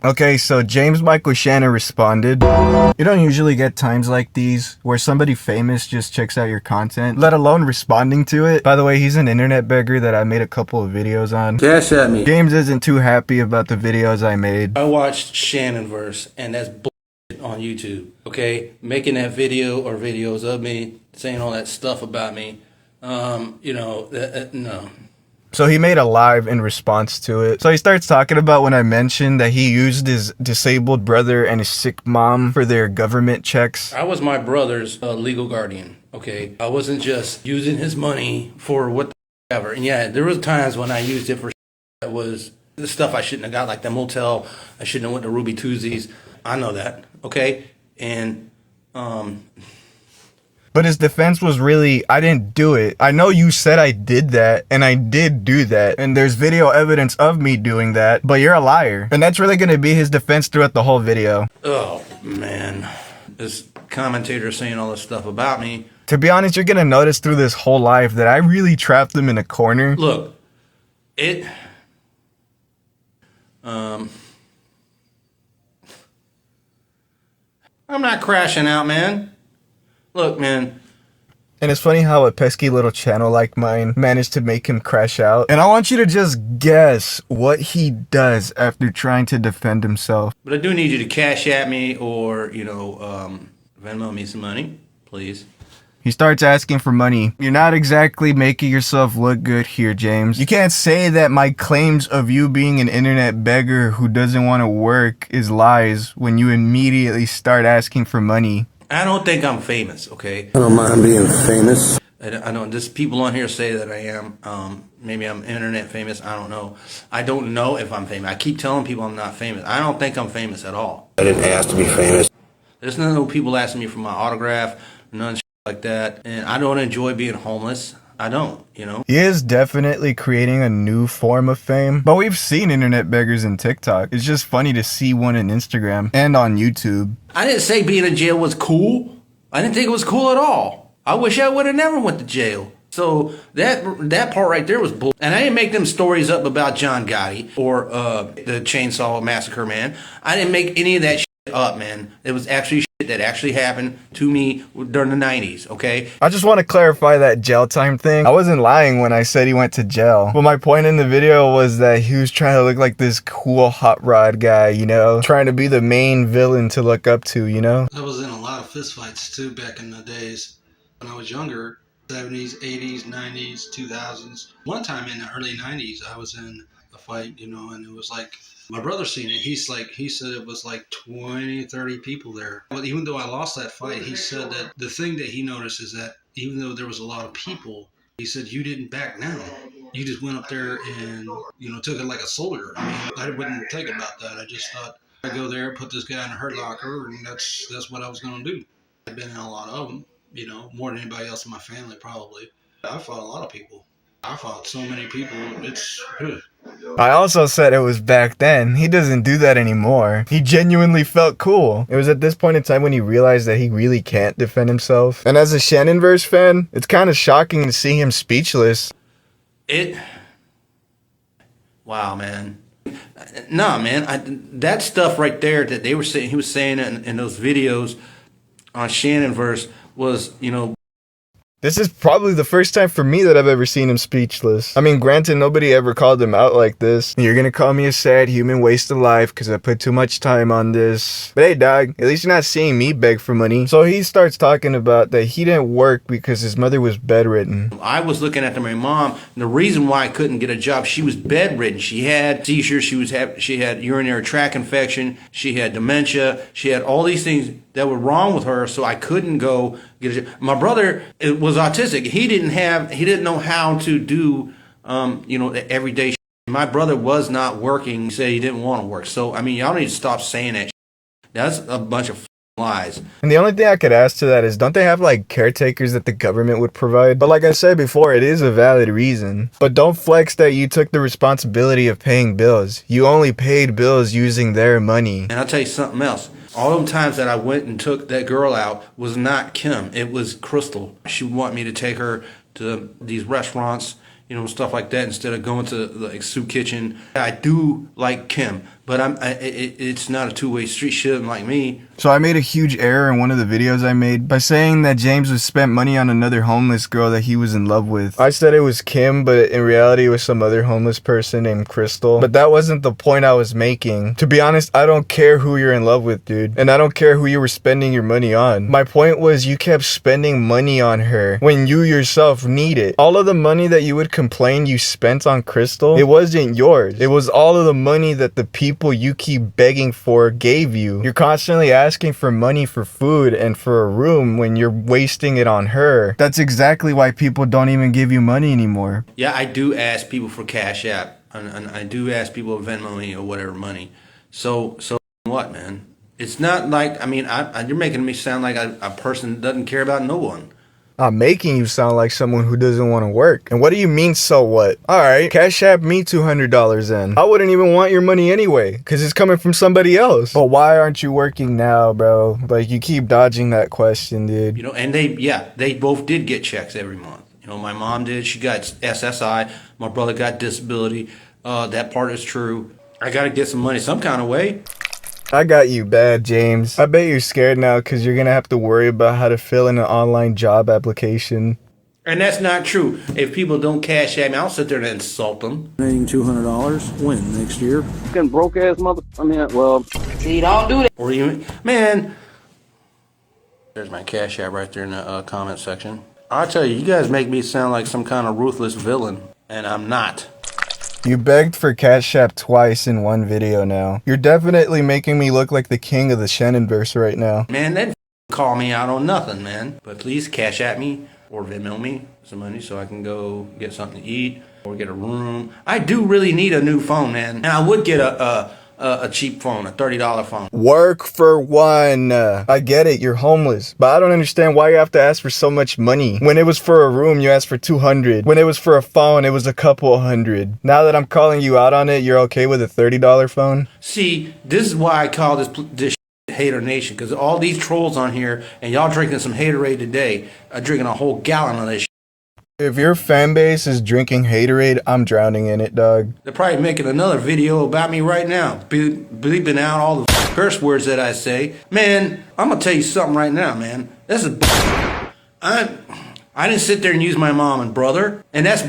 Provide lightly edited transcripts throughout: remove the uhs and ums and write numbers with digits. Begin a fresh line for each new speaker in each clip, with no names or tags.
Okay, so James Michael Shannon responded, "You don't usually get times like these where somebody famous just checks out your content, let alone responding to it. By the way, he's an internet beggar that I made a couple of videos on.
Cash at me.
James isn't too happy about the videos I made.
I watched Shannonverse, and that's bullshit on YouTube. Okay, making that video or videos of me saying all that stuff about me. No.
So he made a live in response to it. So he starts talking about when I mentioned that he used his disabled brother and his sick mom for their government checks.
I was my brother's legal guardian. Okay, I wasn't just using his money for what ever. And yeah, there was times when I used it for that was the stuff I shouldn't have got, like the motel. I shouldn't have went to Ruby Tuesdays. I know that. Okay, and
But his defense was really, I didn't do it. I know you said I did that, and I did do that, and there's video evidence of me doing that, but you're a liar. And that's really gonna be his defense throughout the whole video.
oh man, this commentator saying all this stuff about me.
To be honest, you're gonna notice through this whole life that I really trapped him in a corner.
Look, I'm not crashing out, man. Look, man.
And it's funny how a pesky little channel like mine managed to make him crash out. And I want you to just guess what he does after trying to defend himself.
But I do need you to cash at me or, Venmo me some money, please.
He starts asking for money. You're not exactly making yourself look good here, James. You can't say that my claims of you being an internet beggar who doesn't want to work is lies when you immediately start asking for money.
I don't think I'm famous, okay?
I don't mind being famous.
I know there's people on here say that I am. Maybe I'm internet famous. I don't know. I don't know if I'm famous. I keep telling people I'm not famous. I don't think I'm famous at all.
I didn't ask to be famous.
There's no people asking me for my autograph, none like that. And I don't enjoy being homeless. I don't,
He is definitely creating a new form of fame, but we've seen internet beggars in TikTok. It's just funny to see one in Instagram and on YouTube.
I didn't say being in jail was cool. I didn't think it was cool at all. I wish I would have never went to jail. So that part right there was bull. And I didn't make them stories up about John Gotti or the Chainsaw Massacre, man. I didn't make any of that shit up, man. It was actually shit that actually happened to me during the 90s, okay?
I just want to clarify that jail time thing. I wasn't lying when I said he went to jail. But my point in the video was that he was trying to look like this cool hot rod guy, trying to be the main villain to look up to,
I was in a lot of fistfights too back in the days when I was younger. 70s, 80s, 90s, 2000s. One time in the early 90s, I was in a fight, and it was like, my brother seen it. He said it was like 20, 30 people there. But even though I lost that fight, he said that the thing that he noticed is that even though there was a lot of people, he said, you didn't back down. You just went up there and, took it like a soldier. I mean, I wouldn't think about that. I just thought, I'd go there, put this guy in a hurt locker, and that's what I was going to do. I've been in a lot of them. More than anybody else in my family, probably. I fought a lot of people. I fought so many people.
I also said it was back then. He doesn't do that anymore. He genuinely felt cool. It was at this point in time when he realized that he really can't defend himself. And as a Shannonverse fan, it's kind of shocking to see him speechless.
Wow, man. Nah, man. That stuff right there that they were saying, he was saying in those videos on Shannonverse was,
This is probably the first time for me that I've ever seen him speechless. I mean, granted, nobody ever called him out like this. You're gonna call me a sad human waste of life because I put too much time on this. But hey, dog, at least you're not seeing me beg for money. So he starts talking about that he didn't work because his mother was bedridden.
I was looking after my mom, and the reason why I couldn't get a job, she was bedridden. She had seizures, she had urinary tract infection, she had dementia, she had all these things that were wrong with her, so I couldn't go get a job. My brother was autistic. He didn't know how to do, the everyday shit. My brother was not working. He said he didn't want to work. So, I mean, y'all need to stop saying that shit. That's a bunch of lies.
And the only thing I could ask to that is, don't they have like caretakers that the government would provide? But like I said before, it is a valid reason. But don't flex that you took the responsibility of paying bills. You only paid bills using their money.
And I'll tell you something else. All them times that I went and took that girl out was not Kim. It was Crystal. She would want me to take her to these restaurants, stuff like that, instead of going to like Soup Kitchen. I do like Kim, But it's not a two-way street. She doesn't like me.
So I made a huge error in one of the videos I made by saying that James was spent money on another homeless girl that he was in love with. I said it was Kim, but in reality it was some other homeless person named Crystal. But that wasn't the point I was making. To be honest, I don't care who you're in love with, dude. And I don't care who you were spending your money on. My point was you kept spending money on her when you yourself need it. All of the money that you would complain you spent on Crystal, it wasn't yours. It was all of the money that the people you keep begging for gave you. You're constantly asking for money for food and for a room when you're wasting it on her. That's exactly why people don't even give you money anymore.
Yeah, I do ask people for Cash App, and I do ask people to Venmo me or whatever money. So what, man? It's not like, I mean, you're making me sound like a person that doesn't care about no one.
I'm making you sound like someone who doesn't want to work. And what do you mean, so what? Alright, Cash App me $200 then. I wouldn't even want your money anyway, because it's coming from somebody else. But why aren't you working now, bro? Like, you keep dodging that question, dude.
You know, and they both did get checks every month. You know, my mom did. She got SSI. My brother got disability. That part is true. I got to get some money some kind of way.
I got you bad, James. I bet you're scared now because you're going to have to worry about how to fill in an online job application.
And that's not true. If people don't Cash App me, I'll sit there and insult them.
Paying $200 when next year?
Fucking broke ass mother. I mean, well, see, don't do that.
Or even, man, there's my Cash App right there in the comment section. I'll tell you, you guys make me sound like some kind of ruthless villain, and I'm not.
You begged for Cash App twice in one video now. You're definitely making me look like the king of the Shannonverse right now.
Man, that call me out on nothing, man. But please Cash App me or Venmo me some money so I can go get something to eat or get a room. I do really need a new phone, man. And I would get a cheap phone, a $30 phone.
Work for one. I get it, you're homeless, but I don't understand why you have to ask for so much money. When it was for a room, you asked for $200. When it was for a phone, it was a couple hundred. Now that I'm calling you out on it, you're okay with a $30 phone?
See, this is why I call this Hater Nation, because all these trolls on here, and y'all drinking some Haterade today, drinking a whole gallon of this.
If your fan base is drinking Haterade, I'm drowning in it, dog.
They're probably making another video about me right now, bleeping out all the curse words that I say. Man, I'm gonna tell you something right now, man. This is I didn't sit there and use my mom and brother, and that's I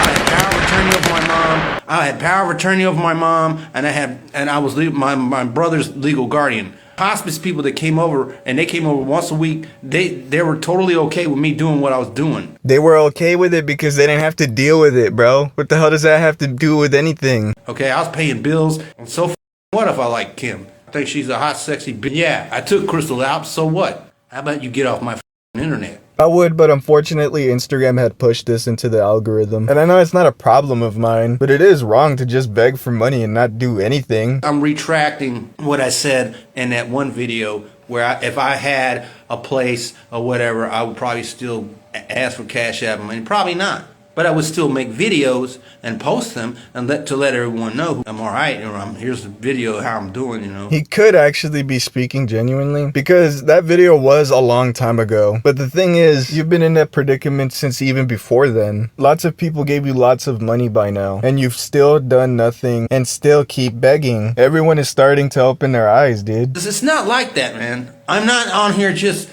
had power of attorney over my mom. I had power of attorney over my mom, and I was my brother's legal guardian. Hospice people that came over, and they came over once a week, they were totally okay with me doing what I was doing.
They were okay with it because they didn't have to deal with it, bro. What the hell does that have to do with anything?
Okay, I was paying bills, and so what if I like Kim? I think she's a hot, sexy bitch. Yeah, I took Crystal out, so what? How about you get off my internet?
I would, but unfortunately Instagram had pushed this into the algorithm. And I know it's not a problem of mine, but it is wrong to just beg for money and not do anything.
I'm retracting what I said in that one video where if I had a place or whatever, I would probably still ask for Cash App money. Probably not. But I would still make videos and post them and let everyone know I'm all right. Or here's the video of how I'm doing, you know.
He could actually be speaking genuinely because that video was a long time ago. But the thing is, you've been in that predicament since even before then. Lots of people gave you lots of money by now, and you've still done nothing and still keep begging. Everyone is starting to open their eyes, dude.
It's not like that, man. I'm not on here just,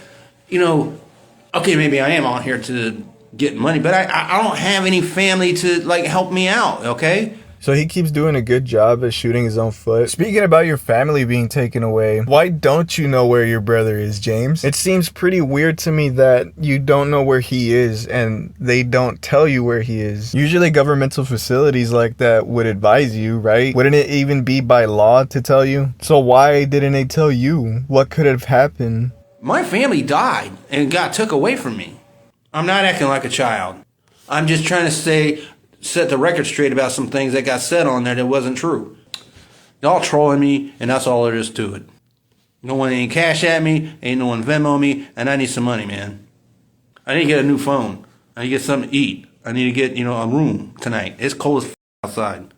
you know, okay, maybe I am on here to get money, but I don't have any family to like help me out, okay?
So he keeps doing a good job at shooting his own foot. Speaking about your family being taken away, why don't you know where your brother is, James? It seems pretty weird to me that you don't know where he is and they don't tell you where he is. Usually governmental facilities like that would advise you, right? Wouldn't it even be by law to tell you? So why didn't they tell you? What could have happened?
My family died and got took away from me. I'm not acting like a child. I'm just trying to set the record straight about some things that got said on there that wasn't true. Y'all trolling me, and that's all there is to it. No one ain't Cash at me, ain't no one Venmo me, and I need some money, man. I need to get a new phone. I need to get something to eat. I need to get, a room tonight. It's cold as outside.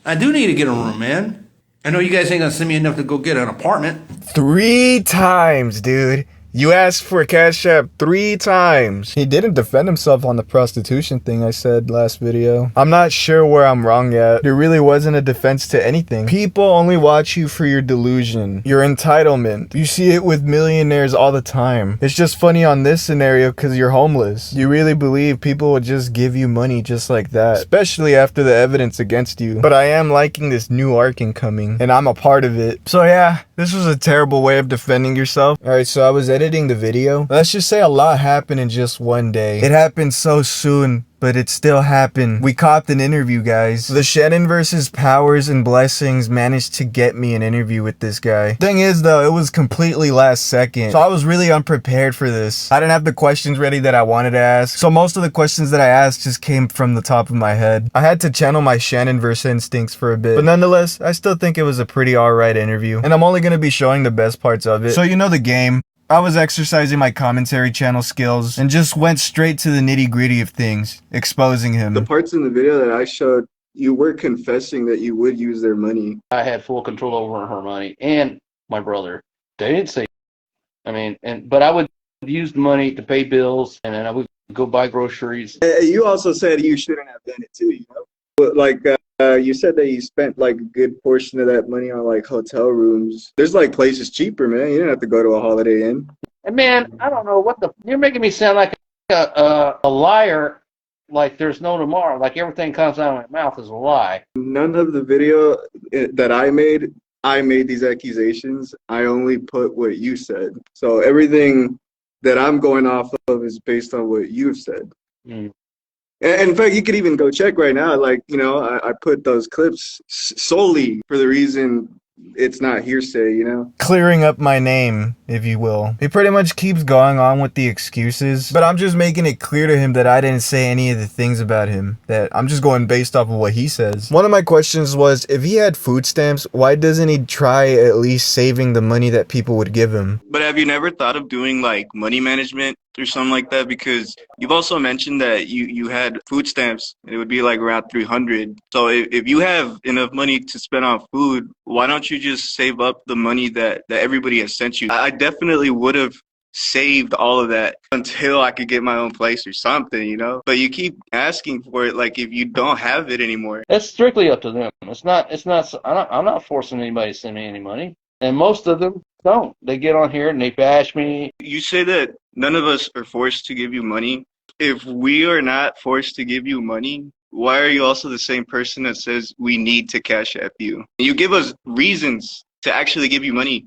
I do need to get a room, man. I know you guys ain't gonna send me enough to go get an apartment.
3 times, dude. You asked for Cash App 3 times. He didn't defend himself on the prostitution thing I said last video. I'm not sure where I'm wrong at. There really wasn't a defense to anything. People only watch you for your delusion, your entitlement. You see it with millionaires all the time. It's just funny on this scenario because you're homeless. You really believe people would just give you money just like that, especially after the evidence against you. But I am liking this new arc incoming, and I'm a part of it. So yeah, this was a terrible way of defending yourself. Alright, so I was editing the video. Let's just say a lot happened in just one day. It happened so soon, but it still happened. We copped an interview, guys. The Shannonverse's powers and blessings managed to get me an interview with this guy. Thing is though, it was completely last second, so I was really unprepared for this. I didn't have the questions ready that I wanted to ask, so most of the questions that I asked just came from the top of my head. I had to channel my Shannonverse instincts for a bit, but nonetheless, I still think it was a pretty alright interview, and I'm only gonna be showing the best parts of it. So you know the game. I was exercising my commentary channel skills and just went straight to the nitty-gritty of things, exposing him.
The parts in the video that I showed, you were confessing that you would use their money.
I had full control over her money and my brother. They didn't say, but I would use the money to pay bills, and then I would go buy groceries.
You also said you shouldn't have done it too, you know? But like, you said that you spent like a good portion of that money on like hotel rooms. There's like places cheaper, man. You didn't have to go to a Holiday Inn.
And man, I don't know you're making me sound like a liar, like there's no tomorrow, like everything comes out of my mouth is a lie.
None of the video that I made these accusations. I only put what you said. So everything that I'm going off of is based on what you've said.
Mm.
And in fact, you could even go check right now. Like, you know, I put those clips solely for the reason it's not hearsay, you know?
Clearing up my name, if you will. He pretty much keeps going on with the excuses, but I'm just making it clear to him that I didn't say any of the things about him, that I'm just going based off of what he says. One of my questions was, if he had food stamps, why doesn't he try at least saving the money that people would give him?
But have you never thought of doing like money management or something like that? Because you've also mentioned that you had food stamps and it would be like around 300. So if you have enough money to spend on food, why don't you just save up the money that everybody has sent you? I definitely would have saved all of that until I could get my own place or something, you know? But you keep asking for it like if you don't have it anymore.
It's strictly up to them. I'm not forcing anybody to send me any money. And most of them don't. They get on here and they bash me.
You say that none of us are forced to give you money. If we are not forced to give you money, why are you also the same person that says we need to cash app you? You give us reasons to actually give you money.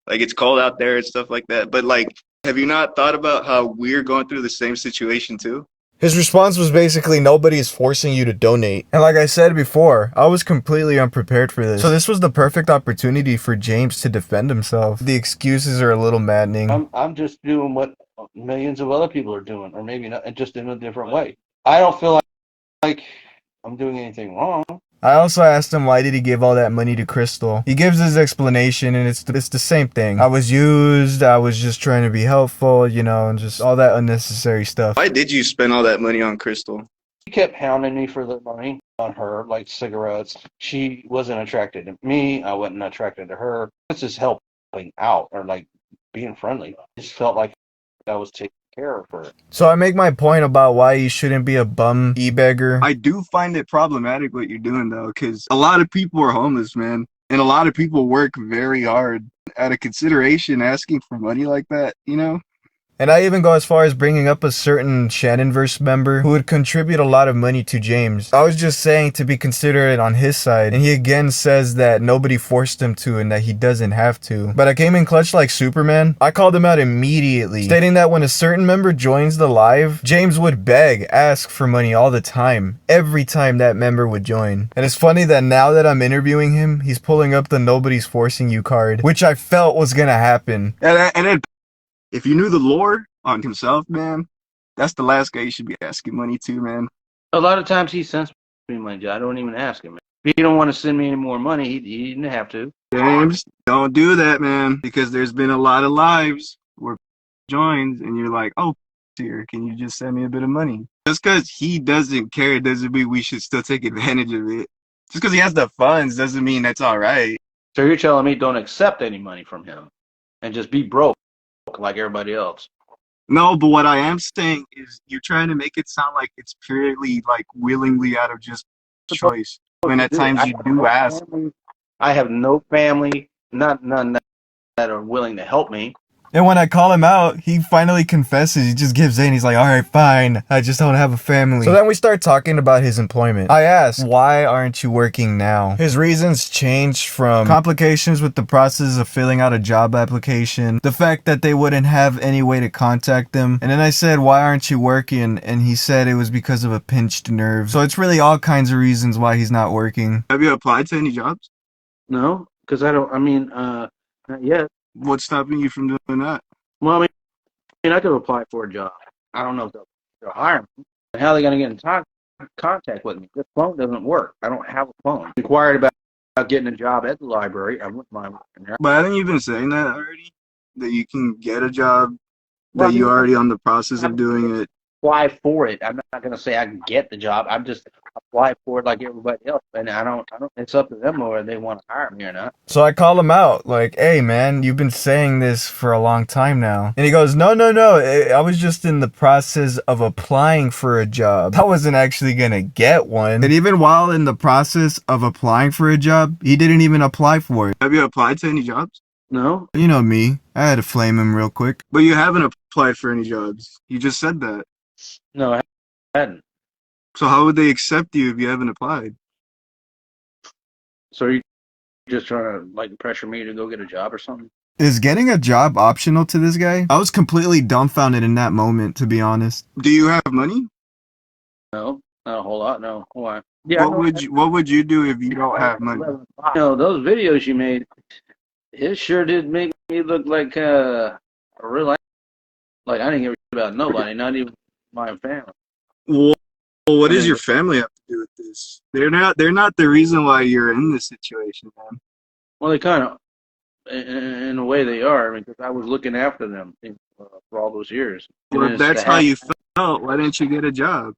Like it's called out there and stuff like that. But like, have you not thought about how we're going through the same situation too?
His response was basically, nobody is forcing you to donate. And like I said before, I was completely unprepared for this. So this was the perfect opportunity for James to defend himself. The excuses are a little maddening.
I'm just doing what millions of other people are doing, or maybe not, just in a different way. I don't feel like I'm doing anything wrong.
I also asked him why did he give all that money to Crystal. He gives his explanation and it's the same thing. I was used, I was just trying to be helpful, you know, and just all that unnecessary stuff.
Why did you spend all that money on Crystal?
She kept hounding me for the money on her, like cigarettes. She wasn't attracted to me. I wasn't attracted to her. It's just helping out or like being friendly. I just felt like I was taking care of her.
So I make my point about why you shouldn't be a bum e-beggar.
I do find it problematic what you're doing though, because a lot of people are homeless, man. And a lot of people work very hard. Out of consideration, asking for money like that, you know?
And I even go as far as bringing up a certain Shannonverse member who would contribute a lot of money to James. I was just saying to be considerate on his side, and he again says that nobody forced him to and that he doesn't have to. But I came in clutch like Superman. I called him out immediately, stating that when a certain member joins the live, James would ask for money all the time, every time that member would join. And it's funny that now that I'm interviewing him, he's pulling up the nobody's forcing you card, which I felt was gonna happen.
And then, if you knew the lore on himself, man, that's the last guy you should be asking money to, man.
A lot of times he sends me money. I don't even ask him. If he don't want to send me any more money, he didn't have to.
James, don't do that, man, because there's been a lot of lives where joins and you're like, oh, here, can you just send me a bit of money? Just because he doesn't care doesn't mean we should still take advantage of it. Just because he has the funds doesn't mean that's all right.
So you're telling me don't accept any money from him and just be broke? like everybody else.
No, but what I am saying is you're trying to make it sound like it's purely like willingly out of just choice. When at times you do ask.
I have no family, none that are willing to help me.
And when I call him out, he finally confesses. He just gives in. He's like, all right, fine. I just don't have a family. So then we start talking about his employment. I asked, why aren't you working now? His reasons changed from complications with the process of filling out a job application, the fact that they wouldn't have any way to contact them. And then I said, why aren't you working? And he said it was because of a pinched nerve. So it's really all kinds of reasons why he's not working.
Have you applied to any jobs?
No, because not yet.
What's stopping you from doing that?
Well, I could apply for a job. I don't know if they'll hire me. And how are they going to get in contact with me? This phone doesn't work. I don't have a phone. Inquired about getting a job at the library. I wouldn't mind working there.
But haven't you been saying that already? That you can get a job, that you're already on the process of doing it?
Apply for it. I'm not going to say I can get the job. I'm just apply for it like everybody else, and I don't. It's up to them whether they want to hire me or not.
So I call him out, like, hey man, you've been saying this for a long time now. And he goes, no, I was just in the process of applying for a job. I wasn't actually gonna get one. And even while in the process of applying for a job, he didn't even apply for it.
Have you applied to any jobs?
No.
You know me, I had to flame him real quick.
But you haven't applied for any jobs. You just said that.
No, I hadn't.
So how would they accept you if you haven't applied?
So are you just trying to like pressure me to go get a job or something?
Is getting a job optional to this guy? I was completely dumbfounded in that moment, to be honest.
Do you have money?
No, not a whole lot. No. Why? Yeah.
What would you do if you don't have money?
Those videos you made, it sure did make me look like a real, like I didn't give a shit about nobody, not even my family.
Well, what does your family have to do with this? They're not the reason why you're in this situation, man.
Well, they kind of, in a way, they are. Because I was looking after them for all those years.
Well, if that's how you felt, why didn't you get a job?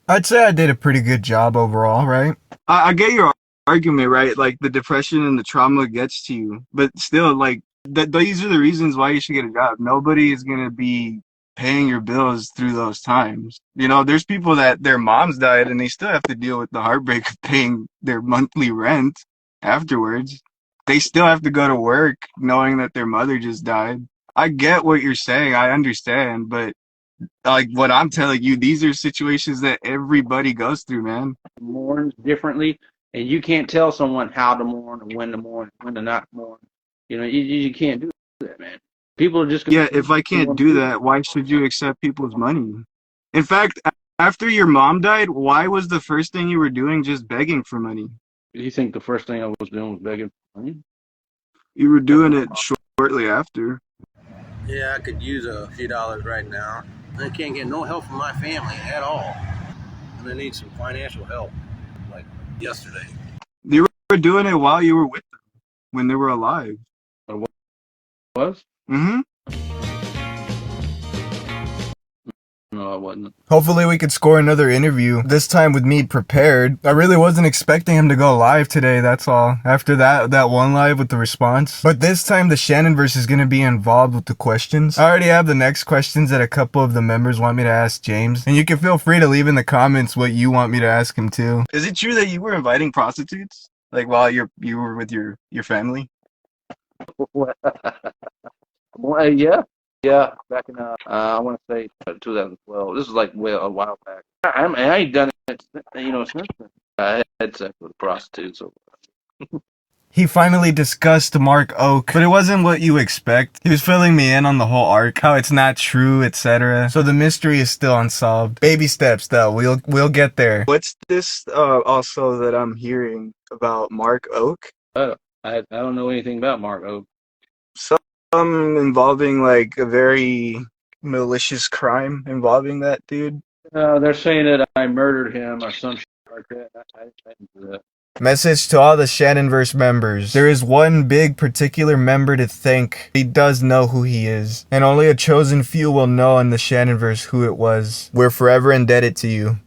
I'd say I did a pretty good job overall, right?
I get your argument, right? Like the depression and the trauma gets to you, but still, like these are the reasons why you should get a job. Nobody is gonna be paying your bills through those times. You know, there's people that their moms died and they still have to deal with the heartbreak of paying their monthly rent afterwards. They still have to go to work knowing that their mother just died. I get what you're saying. I understand, but like what I'm telling you, these are situations that everybody goes through, man.
Mourns differently, and you can't tell someone how to mourn or when to mourn, when to not mourn. You know, you can't do that, man. People are just gonna,
yeah. If I can't do that, why should you accept people's money? In fact, after your mom died, why was the first thing you were doing just begging for money?
You think the first thing I was doing was begging for money?
You were doing it shortly after.
Yeah, I could use a few dollars right now. I can't get no help from my family at all. And I need some financial help, like yesterday.
You were doing it while you were with them, when they were alive.
Was?
Mm-hmm.
No, I wasn't.
Hopefully we could score another interview, this time with me prepared. I really wasn't expecting him to go live today, that's all. After that one live with the response. But this time the Shannonverse is going to be involved with the questions. I already have the next questions that a couple of the members want me to ask James. And you can feel free to leave in the comments what you want me to ask him too.
Is it true that you were inviting prostitutes? Like while you were with your family?
Well, yeah. Back in I want to say 2012. This is like a while back. I ain't done it, since then. I had sex with a prostitute. So
He finally discussed Mark Oak, but it wasn't what you expect. He was filling me in on the whole arc, how it's not true, etc. So the mystery is still unsolved. Baby steps though, we'll get there. What's this also that I'm hearing about Mark Oak?
I don't know anything about Mark Oak.
Some involving like a very malicious crime involving that dude.
They're saying that I murdered him or some shit like that. I didn't do that.
Message to all the Shannonverse members. There is one big particular member to thank. He does know who he is. And only a chosen few will know in the Shannonverse who it was. We're forever indebted to you.